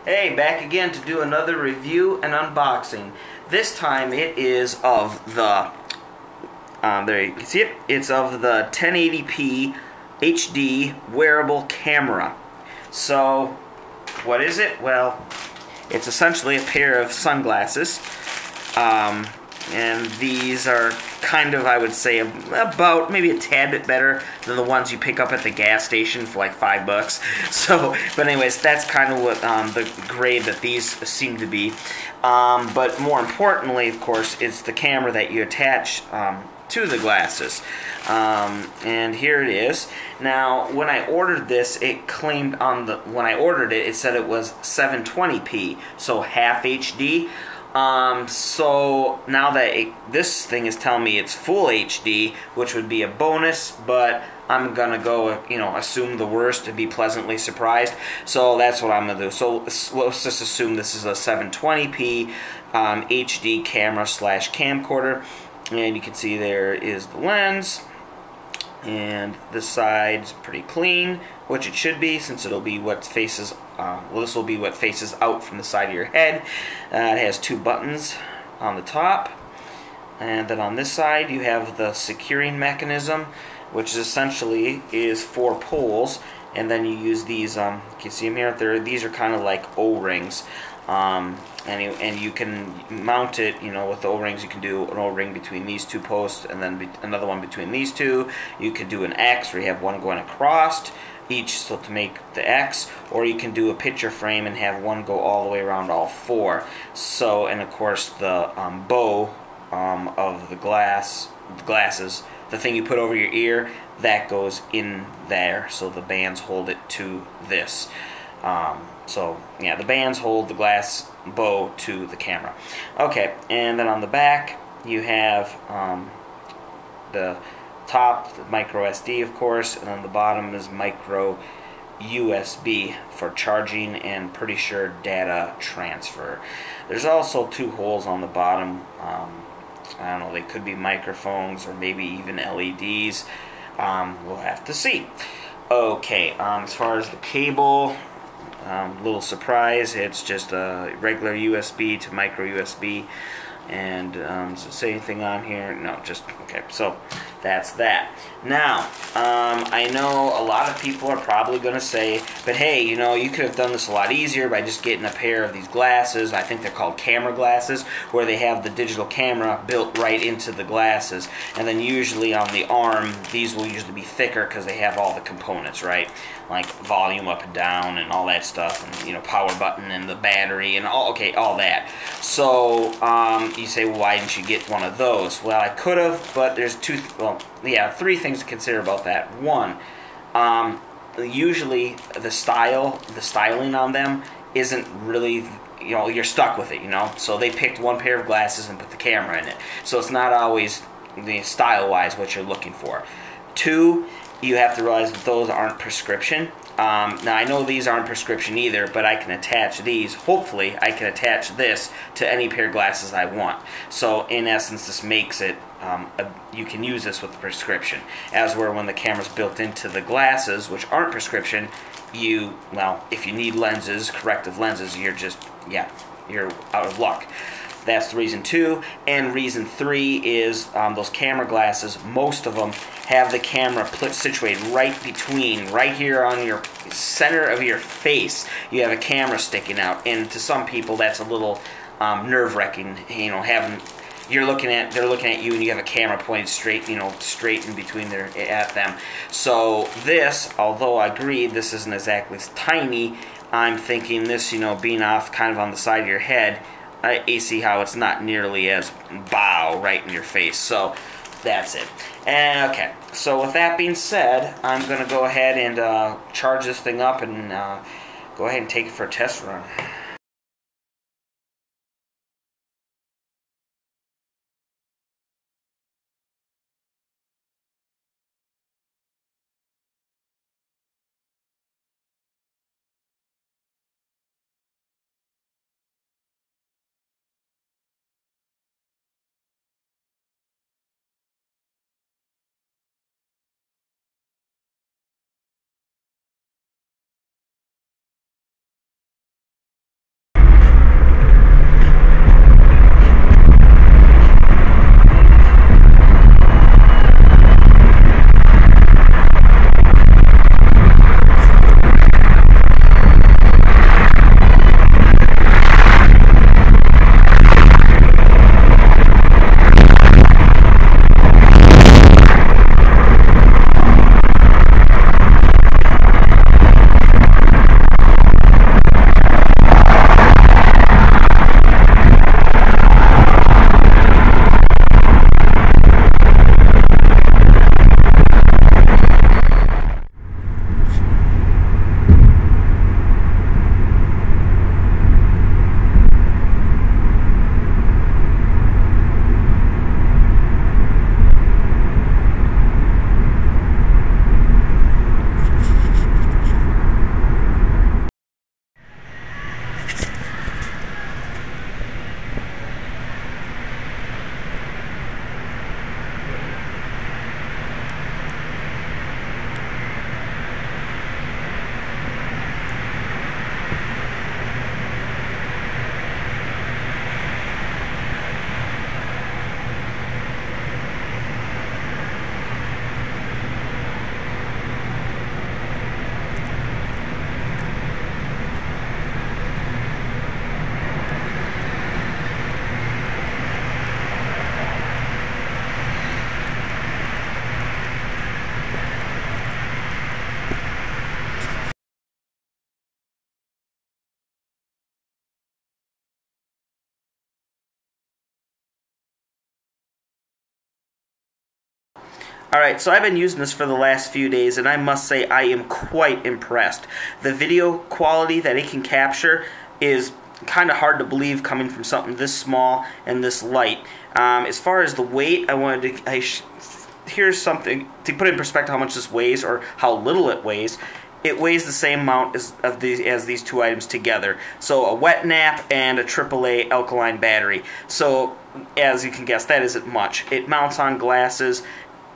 Hey, back again to do another review and unboxing. This time it is of the, there you can see it, it's of the 1080p HD wearable camera. So, what is it? Well, it's essentially a pair of sunglasses. And these are kind of, I would say, about maybe a tad bit better than the ones you pick up at the gas station for like $5. So, but anyways, that's kind of what the grade that these seem to be. But more importantly, of course, it's the camera that you attach to the glasses. And here it is. Now, when I ordered this, it claimed when I ordered it, it said it was 720p, so half HD. So now that this thing is telling me it's full HD, which would be a bonus, but I'm gonna go, assume the worst and be pleasantly surprised. So that's what I'm gonna do. So let's just assume this is a 720p HD camera / camcorder, and you can see there is the lens. And this side's pretty clean, which it should be, since it'll be what faces, this will be what faces out from the side of your head. It has two buttons on the top, and then on this side you have the securing mechanism, which essentially is 4 poles, and then you use these, you can see them here, these are kind of like O-rings. And you can mount it, with the O-rings. You can do an O-ring between these two posts and then another one between these two. You could do an X where you have one going across each, so to make the X, or you can do a picture frame and have one go all the way around all 4. So, and of course the bow of the glasses, the thing you put over your ear, that goes in there, so the bands hold it to this. So, yeah, the bands hold the glass bow to the camera. Okay, and then on the back, you have the top, the micro SD, of course, and on the bottom is micro USB for charging and pretty sure data transfer. There's also 2 holes on the bottom. I don't know, they could be microphones or maybe even LEDs. We'll have to see. Okay, as far as the cable, little surprise, it's just a regular USB to micro USB. And does it say anything on here? No, just okay. So that's that. Now, I know a lot of people are probably going to say, but hey, you could have done this a lot easier by just getting a pair of these glasses. I think they're called camera glasses, where they have the digital camera built right into the glasses. And then usually on the arm, these will usually be thicker because they have all the components, right? Like volume up and down and all that stuff, and power button and the battery and all that. So you say, well, why didn't you get one of those? Well, I could have, but there's 3 things to consider about that. One, usually the styling on them isn't really, you're stuck with it, So they picked one pair of glasses and put the camera in it. So it's not always style-wise what you're looking for. 2, you have to realize that those aren't prescription. Now, I know these aren't prescription either, but I can attach these. Hopefully, I can attach this to any pair of glasses I want. So, in essence, this makes it, you can use this with the prescription. As where when the camera's built into the glasses, which aren't prescription, if you need lenses, corrective lenses, you're out of luck. That's the reason 2. And reason 3 is those camera glasses, most of them have the camera situated right here on your center of your face. You have a camera sticking out, and to some people that's a little nerve-wracking, they're looking at you and you have a camera pointed straight in between at them. So this, although I agree this isn't exactly tiny, I'm thinking this, being off kind of on the side of your head, I see how it's not nearly as right in your face. So that's it. And okay, so with that being said, I'm going to go ahead and charge this thing up and go ahead and take it for a test run. Alright, so I've been using this for the last few days, and I must say I am quite impressed. The video quality that it can capture is kind of hard to believe coming from something this small and this light. As far as the weight, I wanted to... here's something to put in perspective how much this weighs, or how little it weighs. It weighs the same amount as these two items together. So a wet nap and a AAA alkaline battery. So as you can guess, that isn't much. It mounts on glasses,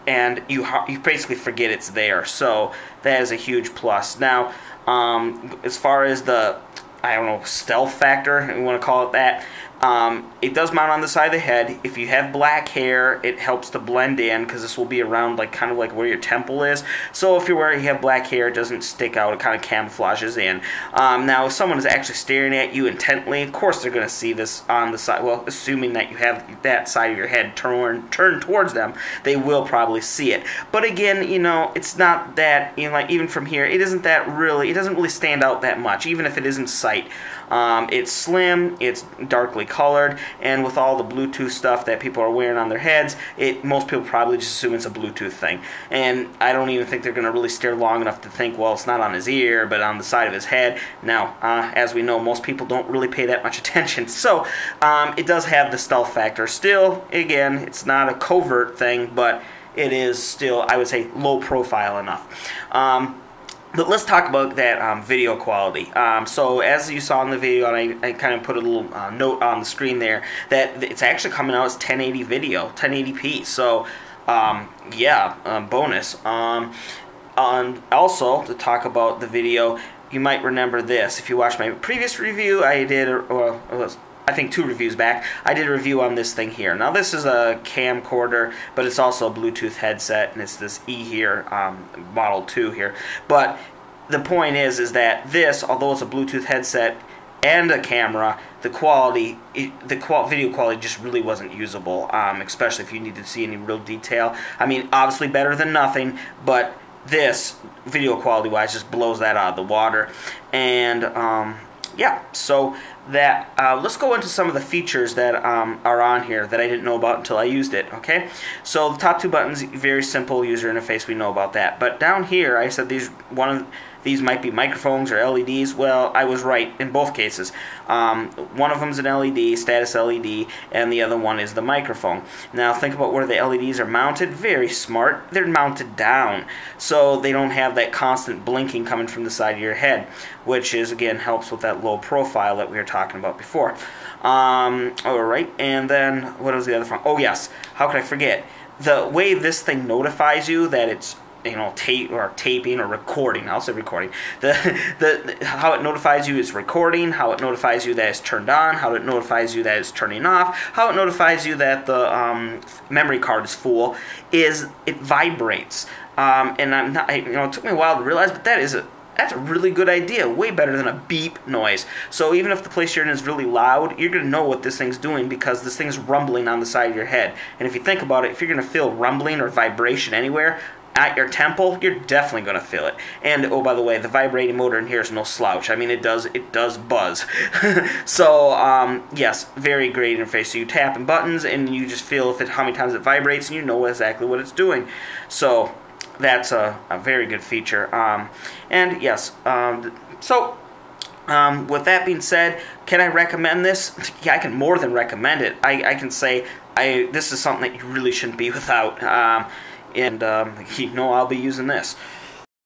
and you basically forget it's there. So that is a huge plus. Now, as far as the, I don't know, stealth factor, if you want to call it that, it does mount on the side of the head. If you have black hair, it helps to blend in, because this will be around kind of like where your temple is. So if you have black hair, it doesn't stick out. It kind of camouflages in. Now, if someone is actually staring at you intently, of course they're going to see this on the side. Well, assuming that you have that side of your head turned towards them, they will probably see it. But again, it's not that, like even from here, it doesn't really stand out that much, even if it is in sight. It's slim, it's darkly colored, and with all the Bluetooth stuff that people are wearing on their heads, most people probably just assume it's a Bluetooth thing. And I don't even think they're going to really stare long enough to think, well, it's not on his ear, but on the side of his head. Now, as we know, most people don't really pay that much attention. So, it does have the stealth factor. Still, again, it's not a covert thing, but it is still, I would say, low profile enough. But let's talk about that video quality. So as you saw in the video, and I kind of put a little note on the screen there, that it's actually coming out as 1080 video, 1080p. So yeah, bonus. And also, to talk about the video, you might remember this. If you watched my previous review, I did, I think 2 reviews back, I did a review on this thing here. Now this is a camcorder, but it's also a Bluetooth headset, and it's this E here, Model 2 here. But the point is that this, although it's a Bluetooth headset and a camera, the video quality just really wasn't usable, especially if you needed to see any real detail. I mean, obviously better than nothing, but this, video quality-wise, just blows that out of the water. And yeah, so that let's go into some of the features that are on here that I didn't know about until I used it. Okay, so the top 2 buttons, very simple user interface, we know about that. But down here, I said these might be microphones or LEDs. Well, I was right in both cases. One of them is an LED, status LED, and the other one is the microphone. Now think about where the LEDs are mounted. Very smart. They're mounted down, so they don't have that constant blinking coming from the side of your head, which is, again, helps with that low profile that we were talking about before. Alright, and then what was the other one? Oh yes, how could I forget? The way this thing notifies you that it's taping or recording. I'll say recording. How it notifies you it's recording, how it notifies you that it's turned on, how it notifies you that it's turning off, how it notifies you that the memory card is full, is it vibrates. And I'm not, it took me a while to realize, but that's a really good idea. Way better than a beep noise. So even if the place you're in is really loud, you're going to know what this thing's doing, because this thing's rumbling on the side of your head. And if you think about it, if you're going to feel rumbling or vibration anywhere, at your temple, you're definitely going to feel it. And oh, by the way, the vibrating motor in here is no slouch. I mean, it does buzz. So yes, very great interface. So you tap in buttons and you just feel how many times it vibrates, and you know exactly what it's doing. So that's a very good feature. And yes, with that being said, can I recommend this? Yeah, I can more than recommend it. I can say this is something that you really shouldn't be without. And I'll be using this.